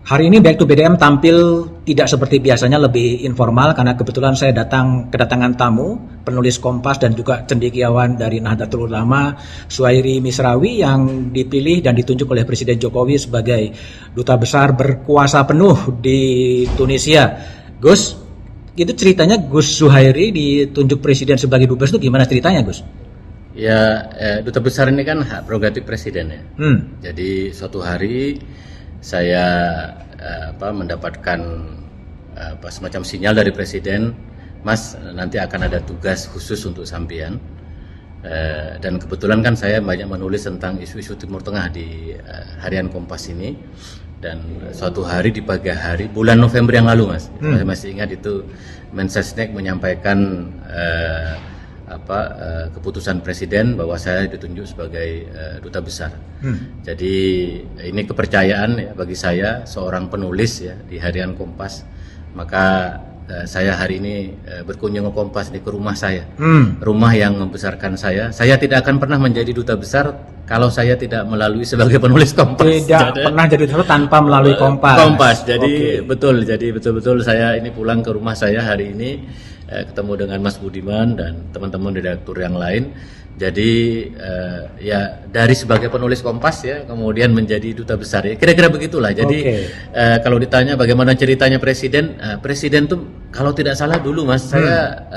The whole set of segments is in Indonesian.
Hari ini Back to BDM tampil tidak seperti biasanya, lebih informal karena kebetulan saya kedatangan tamu, penulis Kompas dan juga cendekiawan dari Nahdlatul Ulama, Zuhairi Misrawi, yang dipilih dan ditunjuk oleh Presiden Jokowi sebagai duta besar berkuasa penuh di Tunisia. Gus, itu ceritanya Gus Zuhairi ditunjuk Presiden sebagai dubes itu gimana ceritanya, Gus? Ya, duta besar ini kan hak prerogatif Presiden ya. Jadi suatu hari saya mendapatkan semacam sinyal dari Presiden, Mas, nanti akan ada tugas khusus untuk sampean. Dan kebetulan kan saya banyak menulis tentang isu-isu Timur Tengah di harian Kompas ini. Dan suatu hari di pagi hari bulan November yang lalu, Mas, saya masih ingat itu Mensesnek menyampaikan keputusan Presiden bahwa saya ditunjuk sebagai duta besar. Jadi ini kepercayaan ya bagi saya seorang penulis ya di harian Kompas. Maka saya hari ini berkunjung ke Kompas ke rumah saya, rumah yang membesarkan saya. Saya tidak akan pernah menjadi duta besar kalau saya tidak melalui sebagai penulis Kompas. Tidak pernah jadi duta tanpa melalui Kompas. Jadi betul-betul saya ini pulang ke rumah saya hari ini, ketemu dengan Mas Budiman dan teman-teman redaktur yang lain. Jadi ya dari sebagai penulis Kompas ya kemudian menjadi duta besar ya kira-kira begitulah. Jadi kalau ditanya bagaimana ceritanya Presiden tuh kalau tidak salah dulu, Mas, saya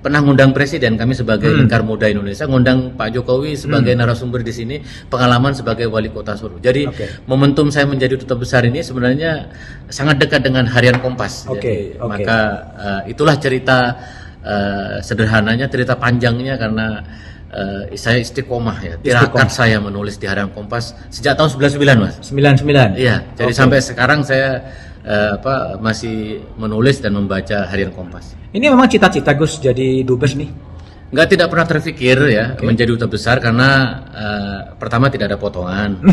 pernah ngundang Presiden, kami sebagai Lingkar Muda Indonesia ngundang Pak Jokowi sebagai narasumber di sini, pengalaman sebagai wali kota Solo. Jadi momentum saya menjadi duta besar ini sebenarnya sangat dekat dengan harian Kompas. Maka itulah cerita sederhananya, cerita panjangnya karena saya istiqomah ya, tirakat saya menulis di harian Kompas sejak tahun 99, Mas. 99. Iya, jadi sampai sekarang saya masih menulis dan membaca harian Kompas. Ini memang cita-cita Gus jadi dubes nih? Tidak pernah terpikir ya menjadi duta besar karena pertama tidak ada potongan.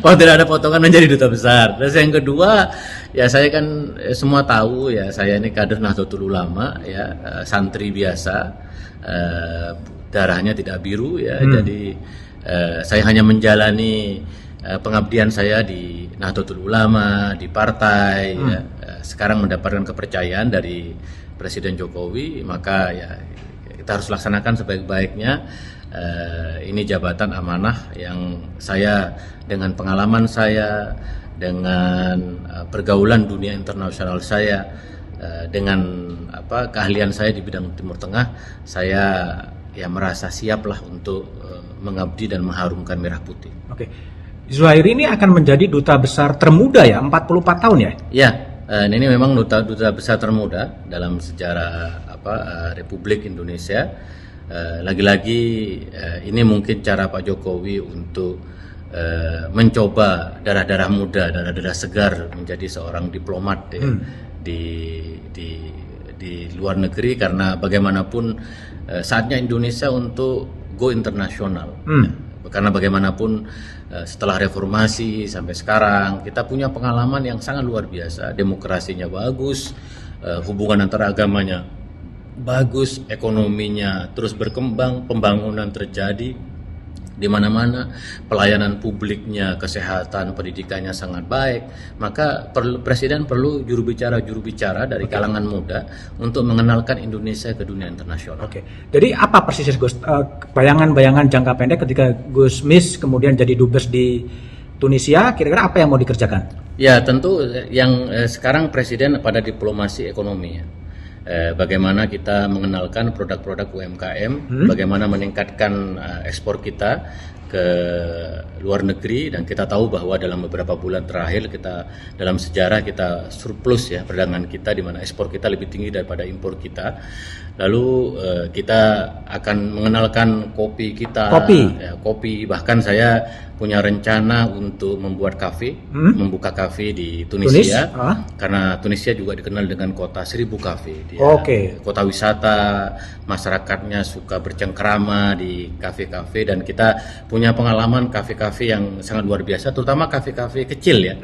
Kalau tidak ada potongan menjadi duta besar. Terus yang kedua ya saya kan semua tahu ya, saya ini kader Nahdlatul Ulama ya, santri biasa, darahnya tidak biru ya. Jadi saya hanya menjalani pengabdian saya di Nahdlatul Ulama, di partai ya. Sekarang mendapatkan kepercayaan dari Presiden Jokowi, maka ya kita harus laksanakan sebaik-baiknya. Ini jabatan amanah yang saya dengan pengalaman saya, dengan pergaulan dunia internasional saya, dengan keahlian saya di bidang Timur Tengah, saya ya merasa siaplah untuk mengabdi dan mengharumkan merah putih. Zuhairi ini akan menjadi duta besar termuda ya, 44 tahun ya? Ya. Ini memang duta besar termuda dalam sejarah Republik Indonesia. Lagi-lagi ini mungkin cara Pak Jokowi untuk mencoba darah-darah muda, darah-darah segar menjadi seorang diplomat ya, di luar negeri, karena bagaimanapun saatnya Indonesia untuk go internasional. Karena bagaimanapun setelah reformasi sampai sekarang kita punya pengalaman yang sangat luar biasa, demokrasinya bagus, hubungan antara agamanya bagus, ekonominya terus berkembang, pembangunan terjadi di mana-mana, pelayanan publiknya, kesehatan, pendidikannya sangat baik. Maka Presiden perlu juru bicara dari kalangan muda untuk mengenalkan Indonesia ke dunia internasional. Jadi apa persis Gus bayangan-bayangan jangka pendek ketika Gus Mis kemudian jadi dubes di Tunisia, kira-kira apa yang mau dikerjakan? Ya tentu yang sekarang Presiden pada diplomasi ekonomi ya. Bagaimana kita mengenalkan produk-produk UMKM, bagaimana meningkatkan ekspor kita ke luar negeri, dan kita tahu bahwa dalam beberapa bulan terakhir kita dalam sejarah kita surplus ya perdagangan kita, di mana ekspor kita lebih tinggi daripada impor kita. Lalu kita akan mengenalkan kopi kita, kopi, bahkan saya punya rencana untuk membuat kafe, membuka kafe di Tunisia, karena Tunisia juga dikenal dengan kota 1000 kafe. Kota wisata, masyarakatnya suka bercengkrama di kafe-kafe, dan kita punya punya pengalaman kafe-kafe yang sangat luar biasa, terutama kafe-kafe kecil ya.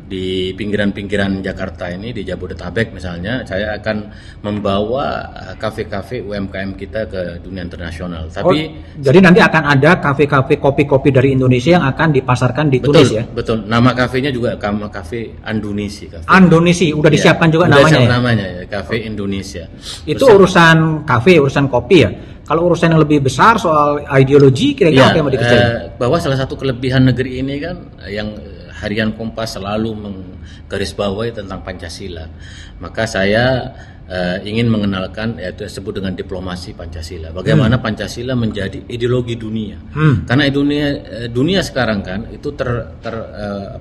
Di pinggiran-pinggiran Jakarta ini, di Jabodetabek misalnya, saya akan membawa kafe-kafe UMKM kita ke dunia internasional. Tapi jadi nanti akan ada kafe-kafe kopi-kopi dari Indonesia yang akan dipasarkan di Tunis ya? Betul. Nama kafenya juga Kafe Andonisi. Andonisi, udah disiapkan juga namanya ya? Namanya ya, Kafe Indonesia. Itu urusan kafe, urusan kopi ya? Kalau urusan yang lebih besar soal ideologi, kira-kira apa yang mau dikejar? Bahwa salah satu kelebihan negeri ini kan yang harian Kompas selalu menggarisbawahi tentang Pancasila. Maka saya ingin mengenalkan, yaitu disebut dengan diplomasi Pancasila. Bagaimana Pancasila menjadi ideologi dunia. Karena dunia sekarang kan itu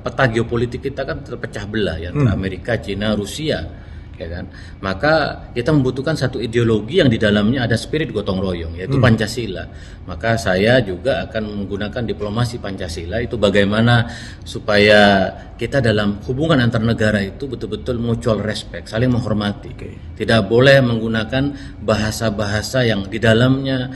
peta geopolitik kita kan terpecah belah ya, antara Amerika, Cina, Rusia. Ya kan? Maka kita membutuhkan satu ideologi yang di dalamnya ada spirit gotong royong, yaitu Pancasila. Maka saya juga akan menggunakan diplomasi Pancasila, itu bagaimana supaya kita dalam hubungan antar negara itu betul-betul mutual respect, saling menghormati. Tidak boleh menggunakan bahasa-bahasa yang di dalamnya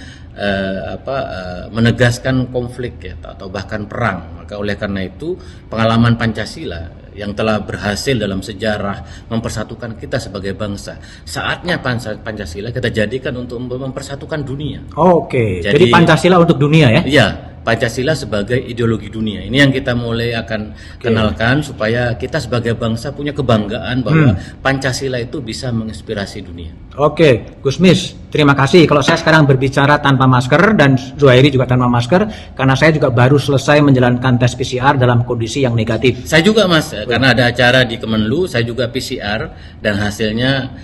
menegaskan konflik ya, atau bahkan perang. Maka oleh karena itu pengalaman Pancasila yang telah berhasil dalam sejarah mempersatukan kita sebagai bangsa, saatnya Pancasila kita jadikan untuk mempersatukan dunia. Oke. Jadi Pancasila untuk dunia ya? Iya, Pancasila sebagai ideologi dunia. Ini yang kita mulai akan kenalkan supaya kita sebagai bangsa punya kebanggaan bahwa Pancasila itu bisa menginspirasi dunia. Oke, Gusmis, terima kasih. Kalau saya sekarang berbicara tanpa masker dan Zuhairi juga tanpa masker, karena saya juga baru selesai menjalankan tes PCR dalam kondisi yang negatif. Saya juga Mas, karena ada acara di Kemenlu, saya juga PCR dan hasilnya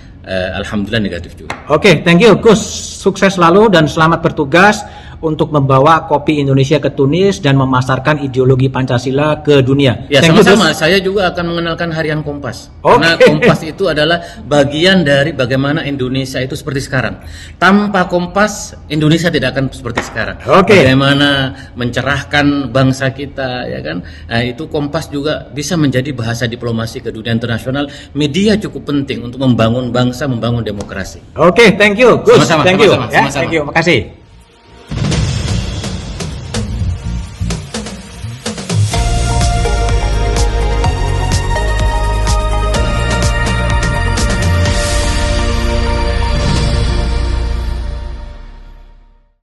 alhamdulillah negatif juga. Oke, thank you Gus. Sukses selalu dan selamat bertugas untuk membawa kopi Indonesia ke Tunis dan memasarkan ideologi Pancasila ke dunia. Ya, sama-sama. Saya juga akan mengenalkan harian Kompas. Karena Kompas itu adalah bagian dari bagaimana Indonesia itu seperti sekarang. Tanpa Kompas, Indonesia tidak akan seperti sekarang. Bagaimana mencerahkan bangsa kita, ya kan? Nah, itu Kompas juga bisa menjadi bahasa diplomasi ke dunia internasional. Media cukup penting untuk membangun bangsa, membangun demokrasi. Oke, thank you, Gus. Sama-sama, thank you. sama-sama, Ya, sama-sama. thank you. Makasih.